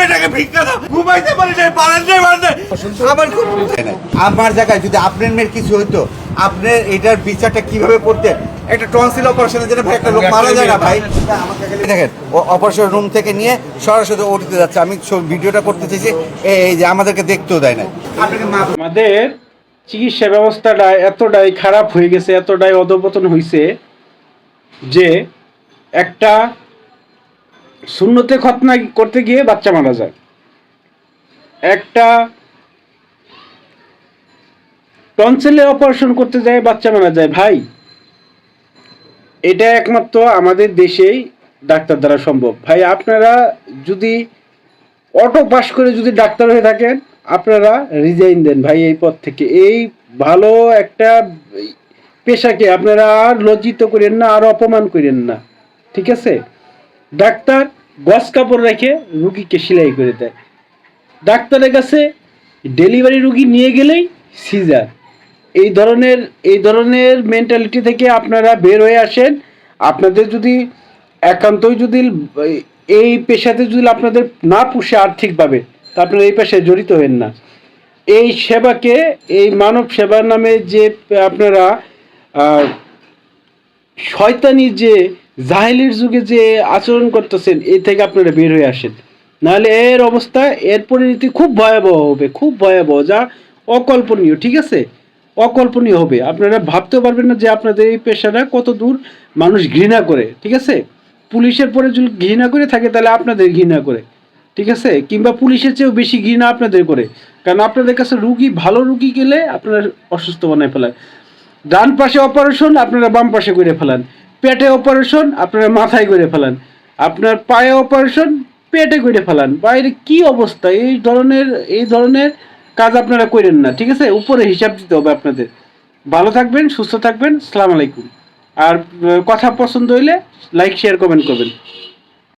মেয়েটাকে ভিক্ষা দাও, ঘুমাইতে পারি নাই, পারেন নাই মারতে। আমার খুব আমার জায়গায় যদি আপনার মেয়ের কিছু হতো, আপনি এটার বিচারটা কিভাবে করতেন? একটা টনসিল অপারেশনের জন্য ভাই একটা লোক মারা যায় না ভাই। দেখেন অপারেশন রুম থেকে নিয়ে সরাসরি ওটিতে যাচ্ছে। আমি ভিডিওটা করতে চাইছি, এই যে আমাদেরকে দেখতেও দেয় না। আমাদের চিকিৎসা ব্যবস্থাটা এতটাই খারাপ হয়ে গেছে, এতটাই অধঃপতন হয়েছে যে একটা সুন্নতে খতনা করতে গিয়ে বাচ্চা মারা যায়, একটা টনসিলে অপারেশন করতে যায় বাচ্চা মারা যায়। ভাই, এটা একমাত্র আমাদের দেশেই ডাক্তার দ্বারা সম্ভব। ভাই, আপনারা যদি অটো পাস করে যদি ডাক্তার হয়ে থাকেন, আপনারা রিজাইন দেন ভাই এই পদ থেকে। এই ভালো একটা পেশাকে আপনারা আর লজ্জিত করেন না, আর অপমান করেন না, ঠিক আছে? ডাক্তার গস কাপড় রেখে রুগীকে সেলাই করে দেয়। ডাক্তারের কাছে ডেলিভারি রুগী নিয়ে গেলেই সিজার। এই ধরনের মেন্টালিটি থেকে আপনারা বের হয়ে আসেন। আপনাদের যদি একান্তই যদি এই পেশাতে যদি আপনাদের না পুষে আর্থিকভাবে, তা আপনারা এই পেশায় জড়িত হবেন না। এই সেবাকে, এই মানব সেবার নামে যে আপনারা শয়তানি যে জাহেলির যুগে যে আচরণ করতেছেন, এই থেকে আপনারা বের হয়ে আসেন, নাহলে এর অবস্থা, এর পরিণতি খুব ভয়াবহ হবে, খুব ভয়াবহ, যা অকল্পনীয়, ঠিক আছে? অকল্পনীয় হবে। আপনারা ভাবতেও পারবেন না যে আপনাদের এই পেশাটা কত দূর মানুষ ঘৃণা করে, ঠিক আছে? পুলিশের পরে যদি ঘৃণা করে থাকে, তাহলে আপনাদের ঘৃণা করে, ঠিক আছে? কিংবা পুলিশের চেয়েও বেশি ঘৃণা আপনাদের করে, কারণ আপনাদের কাছে রুগী, ভালো রুগী গেলে আপনারা অসুস্থ বানায় ফেলায়। ডান পাশে অপারেশন, আপনারা বাম পাশে করে ফেলান। পেটে অপারেশন, আপনারা মাথায় করে ফেলান। আপনার পায়ে অপারেশন, পেটে করে ফেলান। বাইরে কি অবস্থা! এই ধরনের কাজ আপনারা করেন না, ঠিক আছে? উপরে হিসাব দিতে হবে আপনাদের। ভালো থাকবেন, সুস্থ থাকবেন। আসসালামু আলাইকুম। আর কথা পছন্দ হইলে লাইক, শেয়ার, কমেন্ট করবেন।